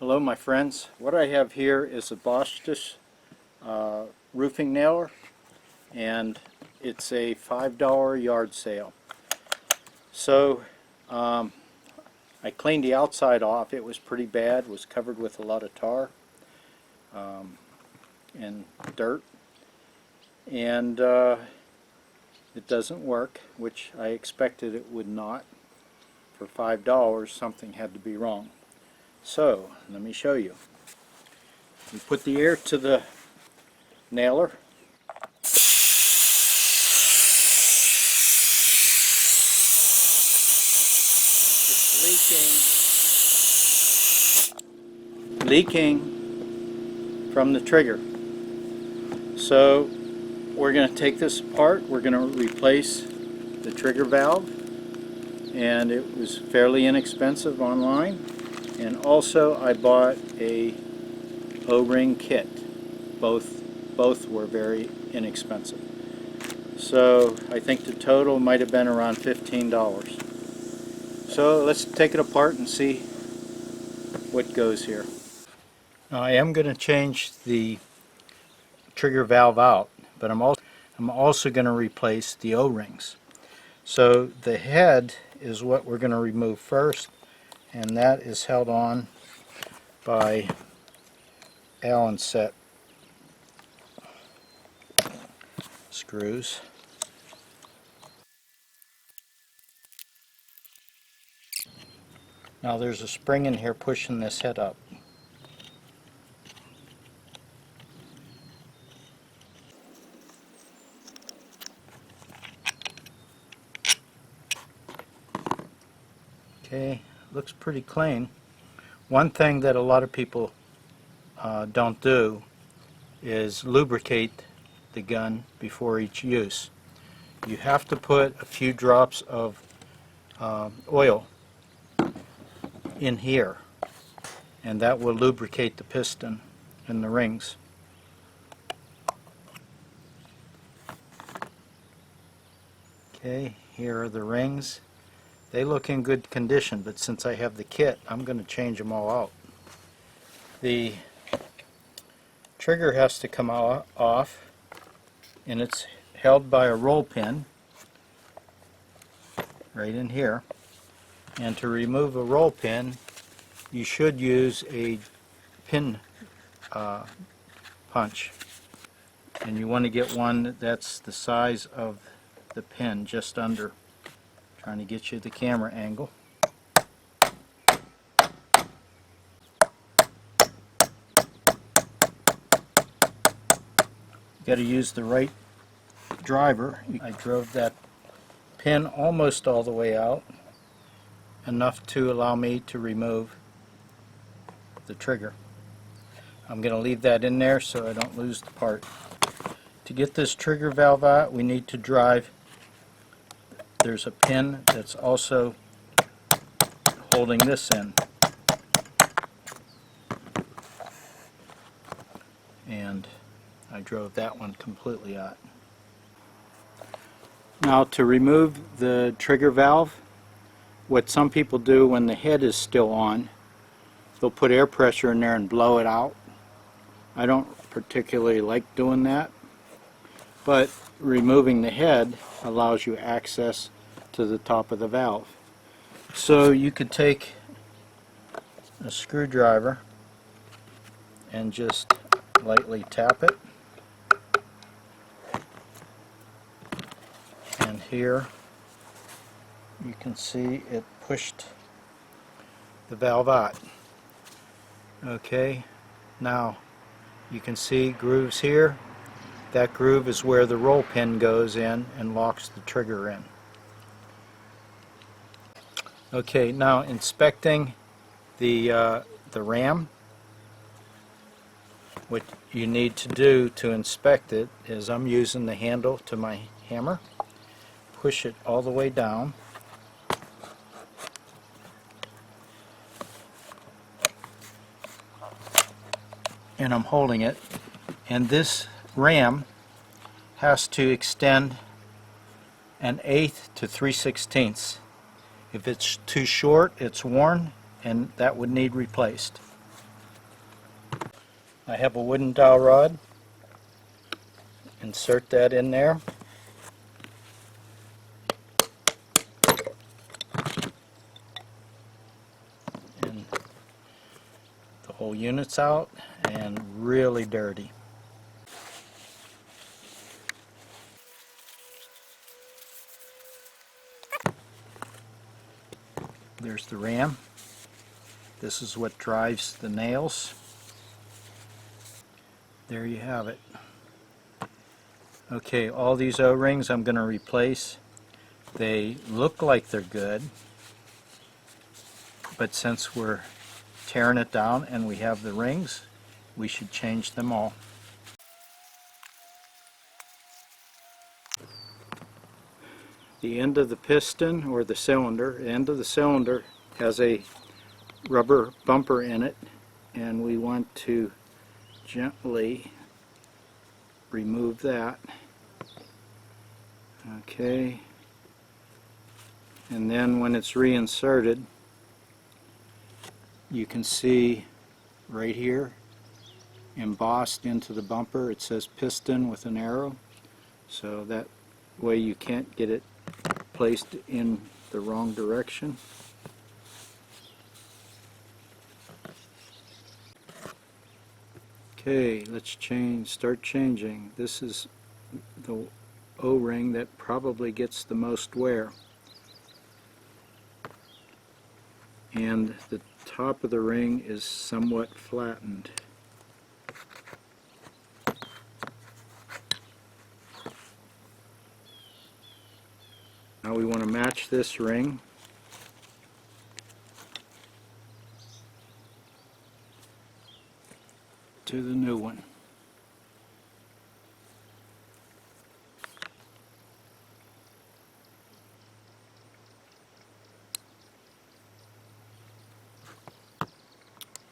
Hello my friends. What I have here is a Bosch's roofing nailer, and it's a $5 yard sale. So I cleaned the outside off. It was pretty bad. It was covered with a lot of tar and dirt, and it doesn't work, which I expected it would not. For $5 something had to be wrong. So let me show you. We put the air to the nailer. It's leaking from the trigger. So we're going to take this apart. We're going to replace the trigger valve, and it was fairly inexpensive online. And also I bought a O-ring kit. Both were very inexpensive. So I think the total might have been around $15. So let's take it apart and see what goes here. Now I am going to change the trigger valve out, but I'm also going to replace the O-rings. So the head is what we're going to remove first, and that is held on by Allen set screws. Now there's a spring in here pushing this head up. Okay, looks pretty clean. One thing that a lot of people don't do is lubricate the gun before each use. You have to put a few drops of oil in here, and that will lubricate the piston and the rings. Okay, here are the rings. They look in good condition, but since I have the kit, I'm going to change them all out. The trigger has to come off, and it's held by a roll pin right in here. And to remove a roll pin, you should use a pin punch, and you want to get one that's the size of the pin, just under. Trying to get you the camera angle. You got to use the right driver. I drove that pin almost all the way out, enough to allow me to remove the trigger. I'm going to leave that in there so I don't lose the part. To get this trigger valve out, we need to drive. There's a pin that's also holding this in, and I drove that one completely out. Now to remove the trigger valve, what some people do when the head is still on, they'll put air pressure in there and blow it out. I don't particularly like doing that, but removing the head allows you access to the top of the valve. So you could take a screwdriver and just lightly tap it, and here you can see it pushed the valve out. Okay, now you can see grooves here. That groove is where the roll pin goes in and locks the trigger in. Okay, now inspecting the ram. What you need to do to inspect it is, I'm using the handle to my hammer. Push it all the way down. And I'm holding it. And this ram has to extend 1/8 to 3/16. If it's too short, it's worn, and that would need replaced. I have a wooden dowel rod. Insert that in there. And the whole unit's out and really dirty. There's the ram. This is what drives the nails. There you have it. Okay, all these O-rings I'm going to replace. They look like they're good, but since we're tearing it down and we have the rings, we should change them all. The end of the piston, or the cylinder, end of the cylinder has a rubber bumper in it, and we want to gently remove that. Okay, and then when it's reinserted, you can see right here embossed into the bumper it says piston with an arrow, so that way you can't get it placed in the wrong direction. Okay, let's start changing. This is the O-ring that probably gets the most wear. And the top of the ring is somewhat flattened. Now we want to match this ring to the new one.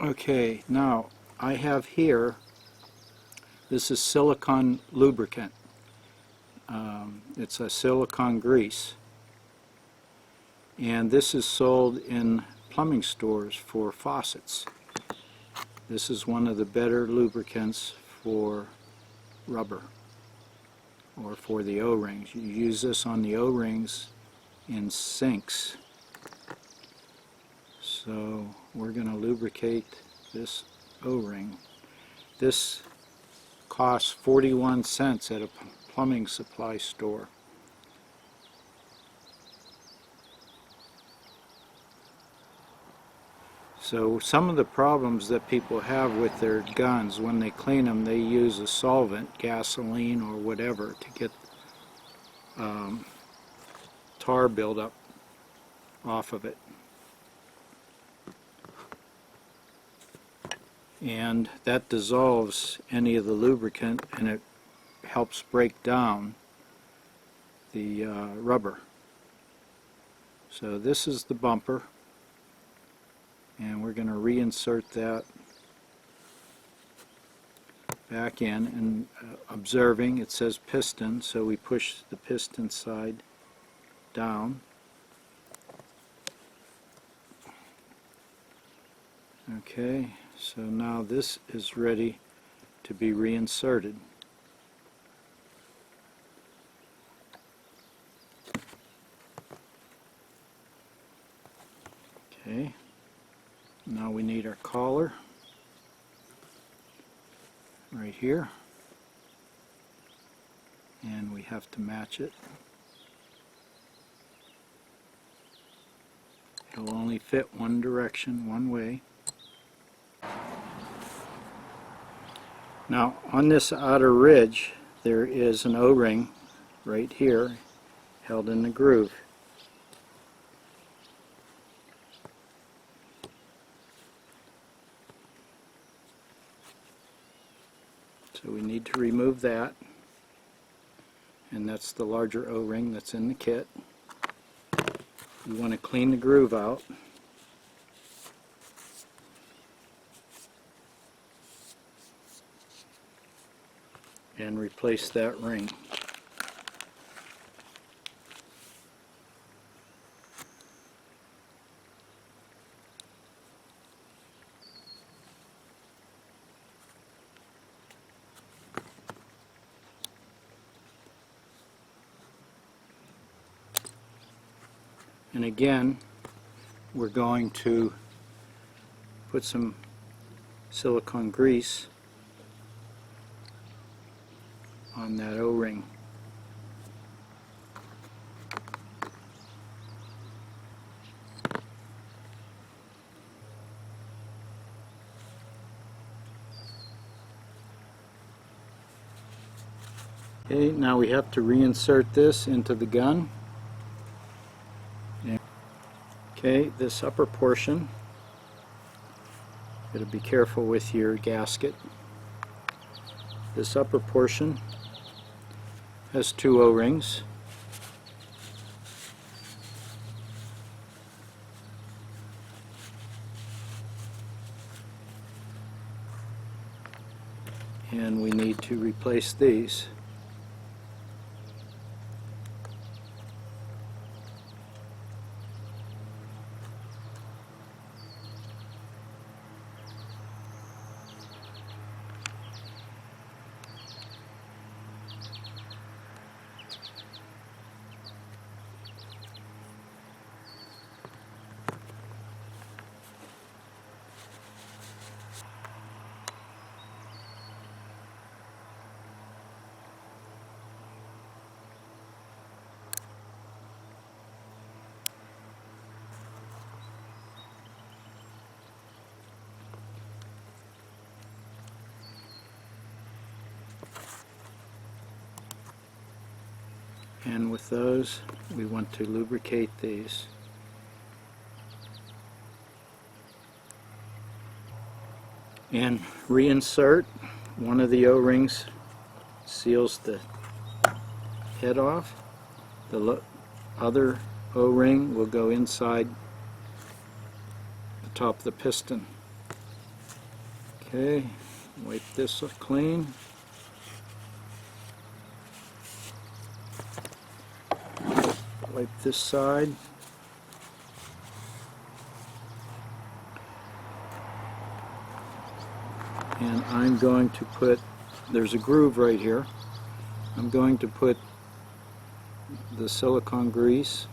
Okay, now I have here, this is silicone lubricant. It's a silicone grease, and this is sold in plumbing stores for faucets. This is one of the better lubricants for rubber, or for the O-rings. You use this on the O-rings in sinks. So we're going to lubricate this O-ring. This costs 41 cents at a plumbing supply store. So some of the problems that people have with their guns, when they clean them, they use a solvent, gasoline or whatever, to get tar buildup off of it. And that dissolves any of the lubricant, and it helps break down the rubber. So this is the bumper, and we're going to reinsert that back in, and observing it says piston, so we push the piston side down. Okay, so now this is ready to be reinserted. Okay, now we need our collar right here, and we have to match it. It'll only fit one direction, one way. Now on this outer ridge there is an O-ring right here held in the groove. So we need to remove that, and that's the larger O-ring that's in the kit. We want to clean the groove out. And replace that ring. And again, we're going to put some silicone grease on that O-ring. Okay, now we have to reinsert this into the gun. Okay, this upper portion, got to be careful with your gasket. This upper portion has two O-rings. And we need to replace these. And with those, we want to lubricate these. And reinsert one of the O-rings, seals the head off. The other O-ring will go inside the top of the piston. Okay, wipe this clean. Wipe this side. And I'm going to put, there's a groove right here. I'm going to put the silicone grease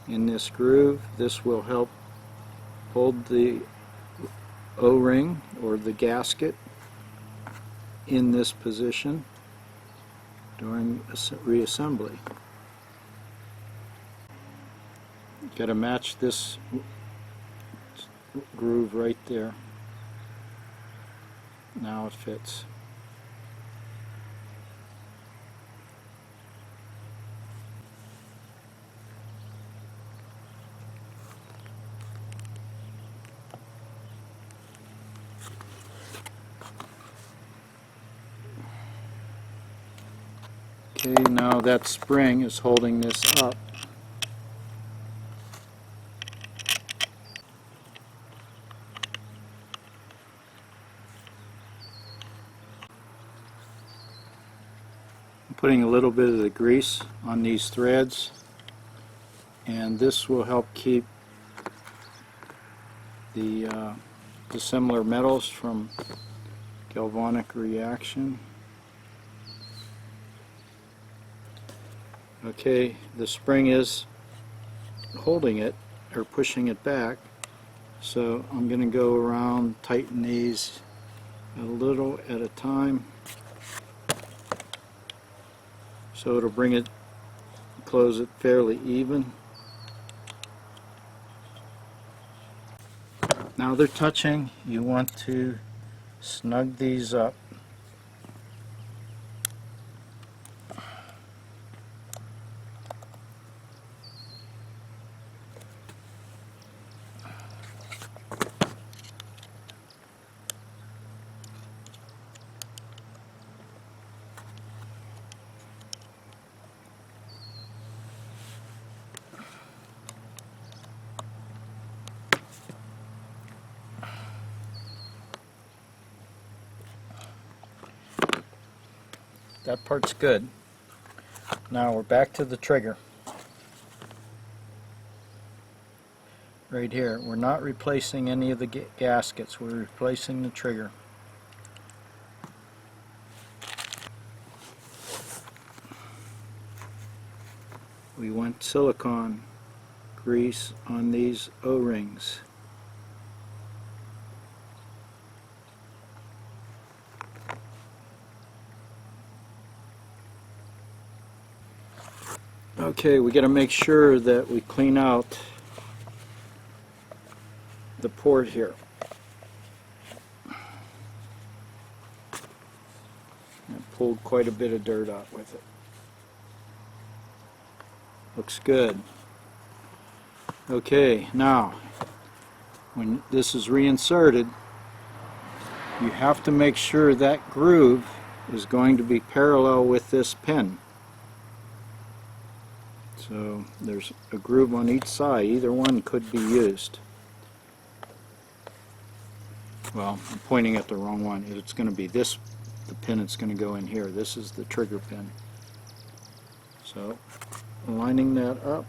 in this groove. This will help hold the O-ring or the gasket in this position during reassembly. Got to match this groove right there. Now it fits. Okay, now that spring is holding this up. I'm putting a little bit of the grease on these threads, and this will help keep the dissimilar metals from galvanic reaction. Okay, the spring is holding it or pushing it back, so I'm going to go around, tighten these a little at a time so it'll bring it, close it fairly even. Now they're touching, you want to snug these up. That part's good. Now we're back to the trigger. Right here, we're not replacing any of the gaskets, we're replacing the trigger. We want silicone grease on these O-rings. Okay, we got to make sure that we clean out the port here. I pulled quite a bit of dirt out with it. Looks good. Okay, now when this is reinserted, you have to make sure that groove is going to be parallel with this pin. So there's a groove on each side. Either one could be used. Well, I'm pointing at the wrong one. It's going to be this, the pin that's going to go in here. This is the trigger pin. So lining that up.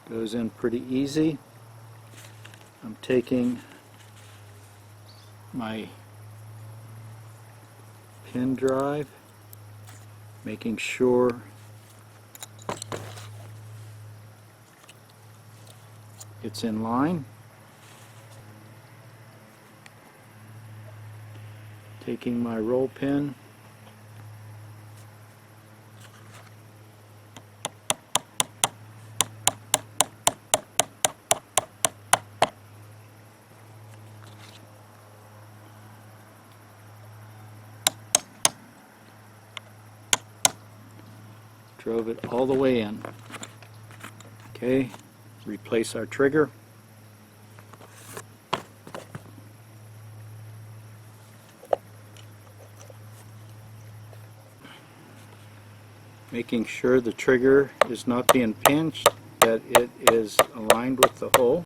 Goes in pretty easy. I'm taking my pin drive, making sure it's in line. Taking my roll pin, drove it all the way in. Okay, replace our trigger. Making sure the trigger is not being pinched, that it is aligned with the hole.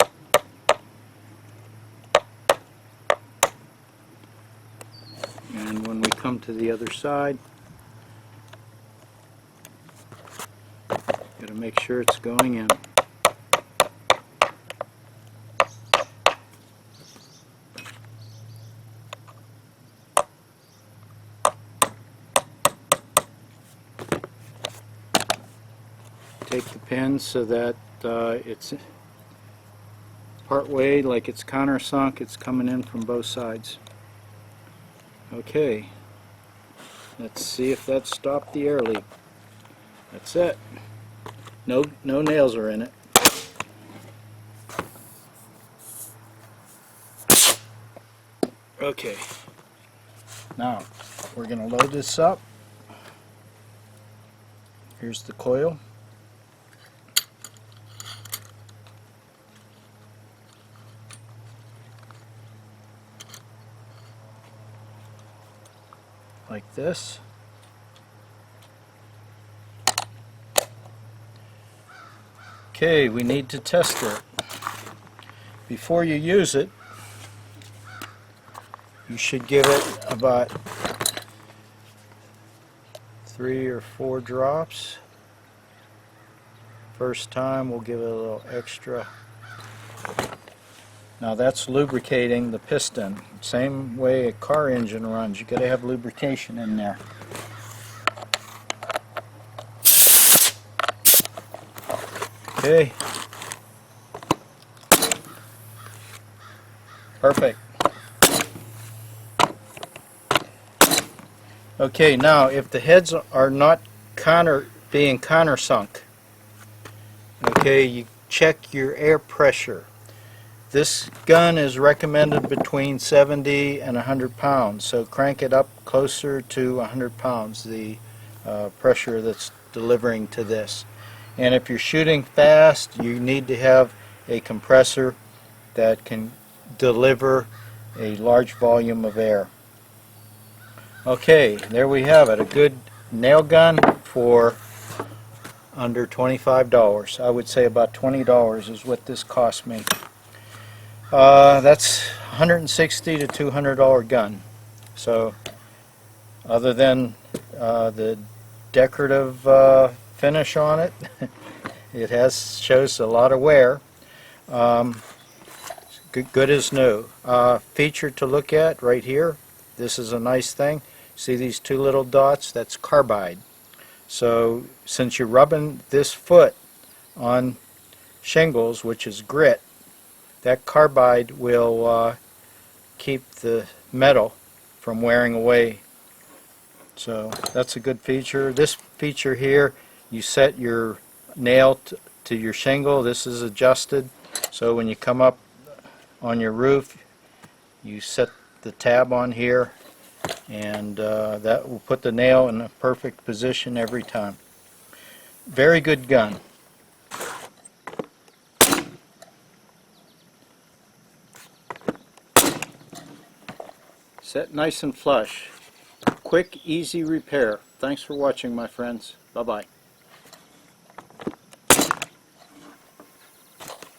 And when we come to the other side, got to make sure it's going in. Take the pin so that it's part way, like it's countersunk, it's coming in from both sides. Okay, let's see if that stopped the air leak. That's it. No nails are in it. Okay, now we're going to load this up. Here's the coil. Like this. Okay, we need to test it. Before you use it, you should give it about 3 or 4 drops. First time we'll give it a little extra. Now that's lubricating the piston. Same way a car engine runs. You got to have lubrication in there. Okay. Perfect. Okay, now if the heads are not being countersunk, okay, you check your air pressure. This gun is recommended between 70 and 100 pounds, so crank it up closer to 100 pounds, the pressure that's delivering to this. And if you're shooting fast, you need to have a compressor that can deliver a large volume of air. Okay, there we have it, a good nail gun for under $25. I would say about $20 is what this cost me. That's $160 to $200 gun. So other than the decorative finish on it, it shows a lot of wear. good as new. Feature to look at right here. This is a nice thing. See these two little dots? That's carbide. So since you're rubbing this foot on shingles, which is grit, that carbide will keep the metal from wearing away. So that's a good feature. This feature here, you set your nail to your shingle. This is adjusted, so when you come up on your roof, you set the tab on here, and that will put the nail in a perfect position every time. Very good gun. Set nice and flush. Quick, easy repair. Thanks for watching, my friends. Bye-bye.